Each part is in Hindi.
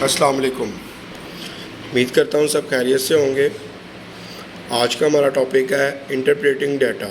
अस्सलाम वालेकुम। उम्मीद करता हूँ सब खैरियत से होंगे। आज का हमारा टॉपिक है इंटरप्रेटिंग डाटा।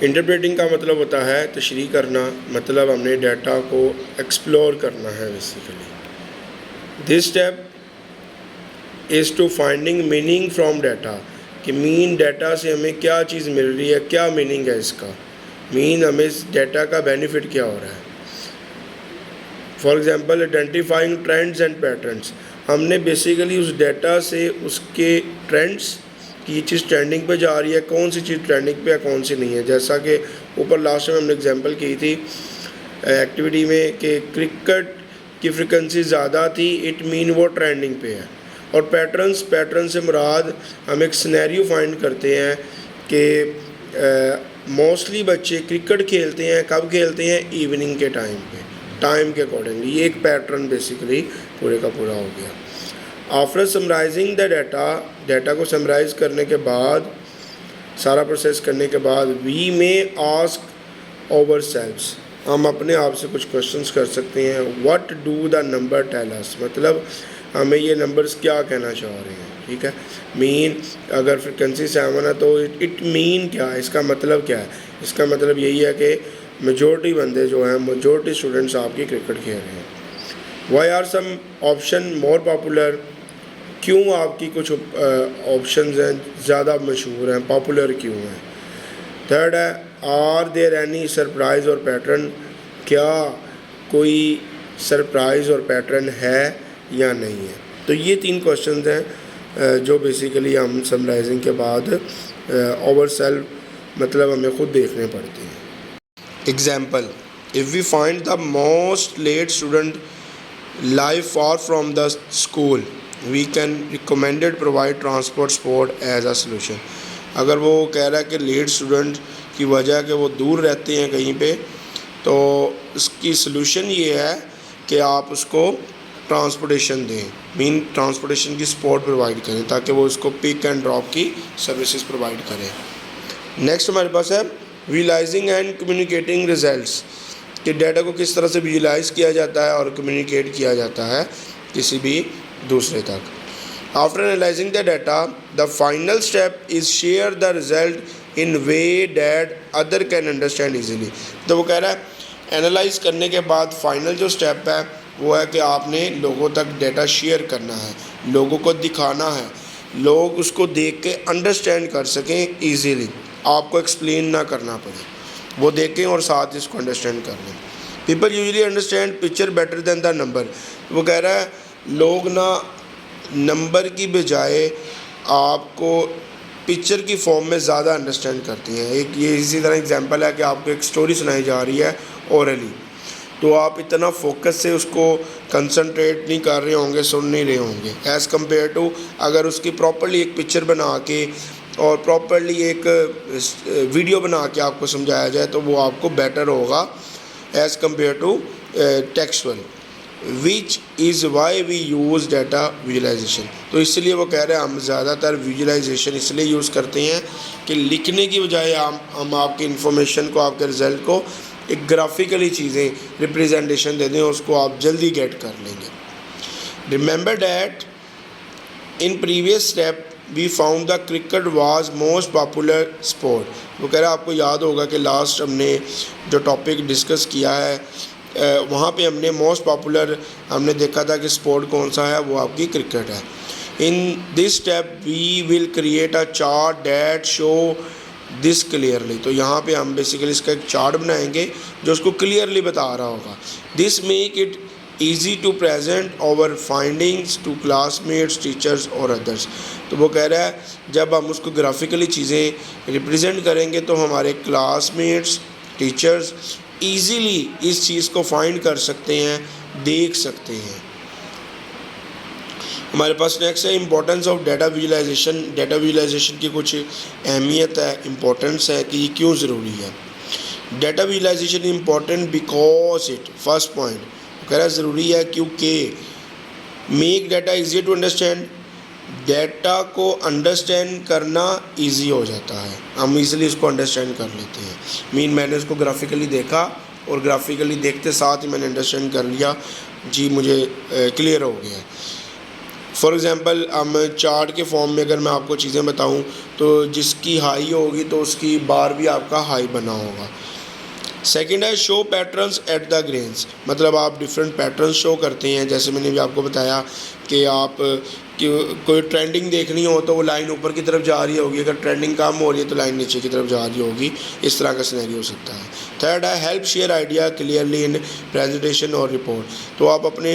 इंटरप्रेटिंग का मतलब होता है तशरीह करना, मतलब हमने डाटा को एक्सप्लोर करना है basically. This step is to finding meaning from data, कि मीन डाटा से हमें क्या चीज़ मिल रही है, क्या मीनिंग है इसका, मीन हमें इस डाटा का बेनिफिट क्या हो रहा है। For example identifying trends and patterns, हमने बेसिकली उस डाटा से उसके ट्रेंड्स की चीज़ ट्रेंडिंग पे जा रही है, कौन सी चीज़ ट्रेंडिंग पे है, कौन सी नहीं है। जैसा कि ऊपर लास्ट में हमने एग्जांपल की थी एक्टिविटी में कि क्रिकेट की फ्रिक्वेंसी ज़्यादा थी, इट मीन वो ट्रेंडिंग पे है। और पैटर्न से मुराद हम एक सिनेरियो फाइंड करते हैं कि मोस्टली बच्चे क्रिकेट खेलते हैं, कब खेलते हैं, इवनिंग के टाइम पे, टाइम के अकॉर्डिंगली। ये एक पैटर्न बेसिकली पूरे का पूरा हो गया। आफ्टर समराइजिंग द डाटा को समराइज़ करने के बाद, सारा प्रोसेस करने के बाद, वी में आस्क ओवर सेल्व्स, हम अपने आप से कुछ क्वेश्चंस कर सकते हैं। What do the number tell us, मतलब हमें ये नंबर्स क्या कहना चाह रहे हैं। ठीक है, मीन अगर फ्रिक्वेंसी 7 है तो इट मीन क्या है, इसका मतलब क्या है। इसका मतलब यही है कि मेजॉरिटी बंदे जो हैं, मेजॉरिटी स्टूडेंट्स आपकी क्रिकेट खेल रहे हैं। Why are some option more popular, क्यों आपकी कुछ ऑप्शंस हैं ज़्यादा मशहूर हैं, पॉपुलर क्यों हैं। थर्ड है आर देयर एनी सरप्राइज़ और पैटर्न, क्या कोई सरप्राइज़ और पैटर्न है या नहीं है। तो ये 3 क्वेश्चंस हैं जो बेसिकली हम समराइजिंग के बाद ओवर सेल्फ मतलब हमें खुद देखने पड़ते हैं। Example, if we find the most late student live far from the school, we can recommended provide transport support as a solution. अगर वो कह रहा है कि लेट स्टूडेंट की वजह कि वो दूर रहते हैं कहीं पे, तो उसकी सलूशन ये है कि आप उसको ट्रांसपोर्टेशन दें, मीन ट्रांसपोर्टेशन की सपोर्ट प्रोवाइड करें ताकि वो उसको पिक एंड ड्रॉप की सर्विसेज प्रोवाइड करें। नेक्स्ट हमारे पास है विजुलाइजिंग एंड कम्युनिकेटिंग रिजल्ट्स, कि डाटा को किस तरह से विजुलाइज किया जाता है और कम्युनिकेट किया जाता है किसी भी दूसरे तक। After analysing the data, the final step is share the result in way that other can understand easily. तो वो कह रहा है एनालाइज करने के बाद फाइनल जो स्टेप है वो है कि आपने लोगों तक डाटा शेयर करना है, लोगों को दिखाना है, लोग उसको देख के अंडरस्टैंड कर सकें ईजीली, आपको एक्सप्लेन ना करना पड़े, वो देखें और साथ इसको अंडरस्टैंड कर लें। People usually understand picture better than the number, वो कह रहा है लोग ना नंबर की बजाय आपको पिक्चर की फॉर्म में ज़्यादा अंडरस्टैंड करते हैं। एक ये इसी तरह एग्जांपल है कि आपको एक स्टोरी सुनाई जा रही है ओरली, तो आप इतना फोकस से उसको कंसंट्रेट नहीं कर रहे होंगे, सुन नहीं रहे होंगे, एज़ कम्पेयर टू अगर उसकी प्रॉपर्ली एक पिक्चर बना के और प्रॉपर्ली एक वीडियो बना के आपको समझाया जाए तो वो आपको बेटर होगा as compared to textual, which is why we use data visualisation. तो इसलिए वो कह रहे हैं हम ज़्यादातर विजुलाइजेशन इसलिए यूज़ करते हैं कि लिखने की बजाय हम आपकी इन्फॉर्मेशन को, आपके रिज़ल्ट को एक ग्राफिकली चीज़ें रिप्रेजेंटेशन दे दें, उसको आप जल्दी गेट कर लेंगे। Remember that in previous step we found the cricket was most popular sport. वो कह रहा है आपको याद होगा कि लास्ट हमने जो टॉपिक डिस्कस किया है वहाँ पे हमने मोस्ट पॉपुलर हमने देखा था कि स्पोर्ट कौन सा है, वो आपकी क्रिकेट है। In this step we will create a chart that show this clearly. तो यहाँ पे हम बेसिकली इसका एक चार्ट बनाएंगे जो उसको क्लियरली बता रहा होगा। This make it easy to present our findings to classmates, teachers और अदर्स। तो वो कह रहा है जब हम उसको ग्राफिकली चीज़ें रिप्रेजेंट करेंगे तो हमारे क्लासमेट्स, टीचर्स ईज़िली इस चीज़ को फाइंड कर सकते हैं, देख सकते हैं। हमारे पास नेक्स्ट है importance of data visualisation. Data visualisation की कुछ अहमियत है, इम्पोर्टेंस है कि ये क्यों ज़रूरी है। Data visualisation important because it, first point कह रहा है ज़रूरी है क्योंकि make data easy to understand, data को अंडरस्टैंड करना इजी हो जाता है, हम इजीली इसको अंडरस्टैंड कर लेते हैं। मीन मैंने इसको ग्राफिकली देखा और ग्राफिकली देखते साथ ही मैंने अंडरस्टैंड कर लिया, जी मुझे क्लियर हो गया। फॉर एग्ज़ाम्पल हम चार्ट के फॉर्म में अगर मैं आपको चीज़ें बताऊं तो जिसकी हाई होगी तो उसकी बार भी आपका हाई बना होगा। सेकंड है show patterns at the grains, मतलब आप डिफरेंट पैटर्न्स शो करते हैं। जैसे मैंने भी आपको बताया कि आप कोई ट्रेंडिंग देखनी हो तो वो लाइन ऊपर की तरफ जा रही होगी, अगर ट्रेंडिंग कम हो रही है तो लाइन नीचे की तरफ जा रही होगी। इस तरह का सिनेरियो हो सकता है। थर्ड है help share idea clearly in presentation और रिपोर्ट, तो आप अपने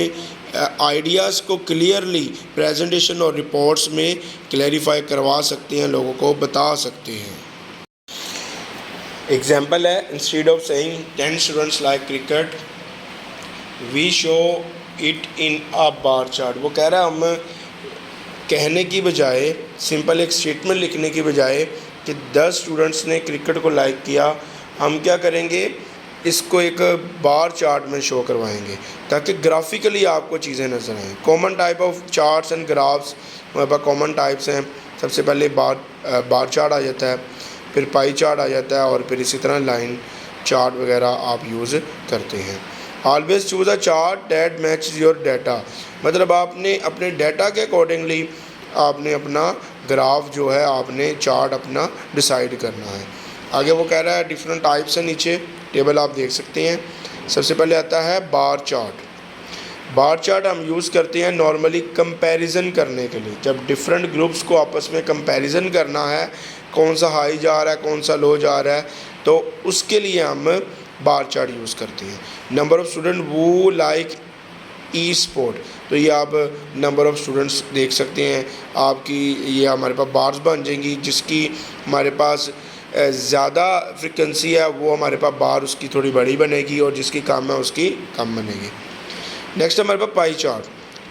आइडियाज़ को क्लियरली प्रेजेंटेशन और रिपोर्ट्स में क्लैरिफाई करवा सकते हैं, लोगों को बता सकते हैं। एग्जाम्पल है instead of saying 10 students like cricket we show it in a bar chart, वो कह रहा है हम कहने की बजाय, सिंपल एक स्टेटमेंट लिखने की बजाय कि 10 स्टूडेंट्स ने क्रिकेट को लाइक किया, हम क्या करेंगे इसको एक बार चार्ट में शो करवाएंगे ताकि ग्राफिकली आपको चीज़ें नज़र आएँ। Common type of charts and graphs, हमारे पास कॉमन टाइप्स हैं। सबसे पहले बार चार्ट आ जाता है, फिर पाई चार्ट आ जाता है और फिर इसी तरह लाइन चार्ट वगैरह आप यूज़ करते हैं। Always choose a chart that matches your data, मतलब आपने अपने डाटा के अकॉर्डिंगली आपने अपना ग्राफ जो है आपने चार्ट अपना डिसाइड करना है। आगे वो कह रहा है डिफरेंट टाइप्स है, नीचे टेबल आप देख सकते हैं। सबसे पहले आता है बार चार्ट। बार चार्ट हम यूज़ करते हैं नॉर्मली कंपैरिजन करने के लिए, जब डिफरेंट ग्रुप्स को आपस में कंपैरिजन करना है, कौन सा हाई जा रहा है कौन सा लो जा रहा है, तो उसके लिए हम बार चार्ट यूज़ करते हैं। नंबर ऑफ़ स्टूडेंट वो लाइक ई स्पोर्ट, तो ये आप नंबर ऑफ़ स्टूडेंट्स देख सकते हैं आपकी, ये हमारे पास बार्स बन जाएंगी। जिसकी हमारे पास ज़्यादा फ्रिक्वेंसी है वो हमारे पास बार उसकी थोड़ी बड़ी बनेगी और जिसकी कम है उसकी कम बनेगी। नेक्स्ट हमारे पास पाई चार्ट।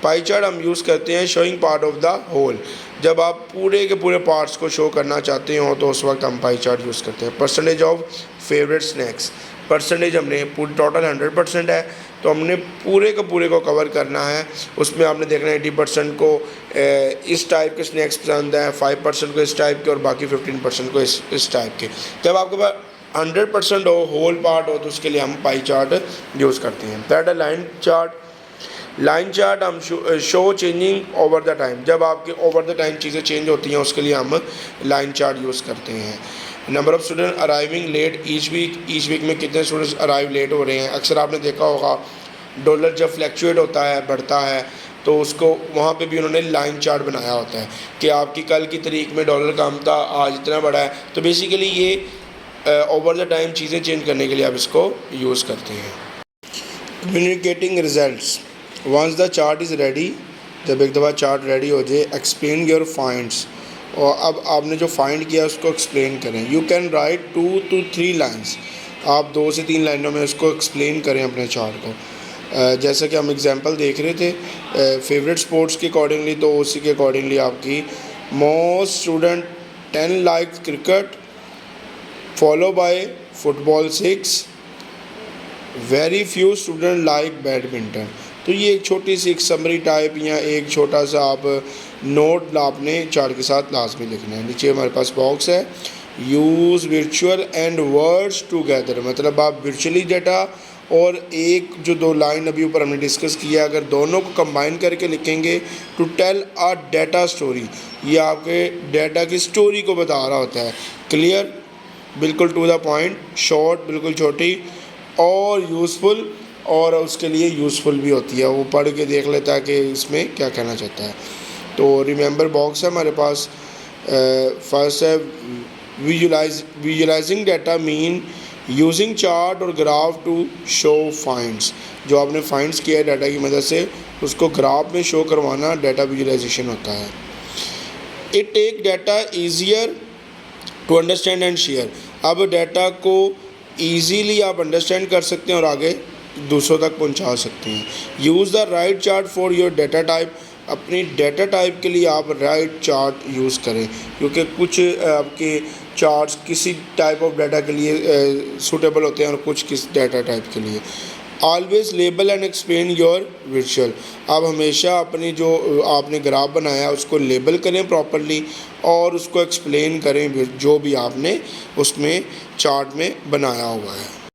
पाई चार्ट हम यूज़ करते हैं showing part of the whole, जब आप पूरे के पूरे पार्ट्स को शो करना चाहते हो तो उस वक्त हम पाई चार्ट यूज़ करते हैं। Percentage of favourite snacks, percentage हमने पूरी टोटल 100% है तो हमने पूरे का पूरे को कवर करना है। उसमें आपने देखना है 80% को इस टाइप के स्नैक्स पसंद है, 5% को इस टाइप के और बाकी 15% को इस टाइप के। जब आपके पास 100% हो, होल पार्ट हो, तो उसके लिए हम पाई चार्ट यूज़ करते हैं। दैट है लाइन चार्ट। लाइन चार्ट हम show changing over the time, जब आपके ओवर द टाइम चीज़ें चेंज होती हैं उसके लिए हम लाइन चार्ट यूज़ करते हैं। Number of student arriving late each week में कितने स्टूडेंट्स अराइव लेट हो रहे हैं। अक्सर आपने देखा होगा डॉलर जब फ्लैक्चुएट होता है, बढ़ता है, तो उसको वहाँ पे भी उन्होंने लाइन चार्ट बनाया होता है कि आपकी कल की तारीख में डॉलर कम था, आज इतना बढ़ा है। तो बेसिकली ये ओवर द टाइम चीज़ें चेंज करने के लिए आप इसको यूज़ करते हैं। Communicating results, once the chart is ready, जब एक दफ़ा चार्ट रेडी हो जाए, एक्सप्लेन योर फाइंड्स, और अब आपने जो फाइंड किया उसको एक्सप्लेन करें। You can write 2 to 3 lines, आप 2 से 3 लाइनों में उसको एक्सप्लेन करें अपने चार्ट को। जैसा कि हम एग्जांपल देख रहे थे फेवरेट स्पोर्ट्स के अकॉर्डिंगली, तो उसी के अकॉर्डिंगली आपकी most student 10 like cricket follow by football 6, very few student like badminton. तो ये एक छोटी सी एक समरी टाइप या एक छोटा सा आप नोट आपने चार्ट के साथ लाजमी लिखना है। नीचे हमारे पास बॉक्स है, use virtual and words together, मतलब आप वर्चुअली डाटा और एक जो 2 लाइन अभी ऊपर हमने डिस्कस किया, अगर दोनों को कंबाइन करके लिखेंगे to tell a data story, ये आपके डाटा की स्टोरी को बता रहा होता है। क्लियर, बिल्कुल टू द पॉइंट, शॉर्ट बिल्कुल छोटी और यूज़फुल, और उसके लिए यूज़फुल भी होती है, वो पढ़ के देख लेता है कि इसमें क्या कहना चाहता है। तो रिमेंबर बॉक्स है हमारे पास। फर्स्ट है visualising data mean using chart और ग्राफ टू शो फाइंड्स, जो आपने फाइंड्स किया है डाटा की मदद से उसको ग्राफ में शो करवाना डाटा विजुलाइजेशन होता है। It take data easier to understand and share, अब डाटा को ईजीली आप अंडरस्टैंड कर सकते हैं और आगे दूसरों तक पहुंचा सकते हैं। Use the right chart for your data type, अपनी डाटा टाइप के लिए आप राइट चार्ट यूज़ करें, क्योंकि कुछ आपके चार्ट्स किसी टाइप ऑफ डाटा के लिए सूटेबल होते हैं और कुछ किस डाटा टाइप के लिए। Always label and explain your visual, आप हमेशा अपनी जो आपने ग्राफ बनाया उसको लेबल करें प्रॉपरली और उसको एक्सप्लेन करें जो भी आपने उसमें चार्ट में बनाया हुआ है।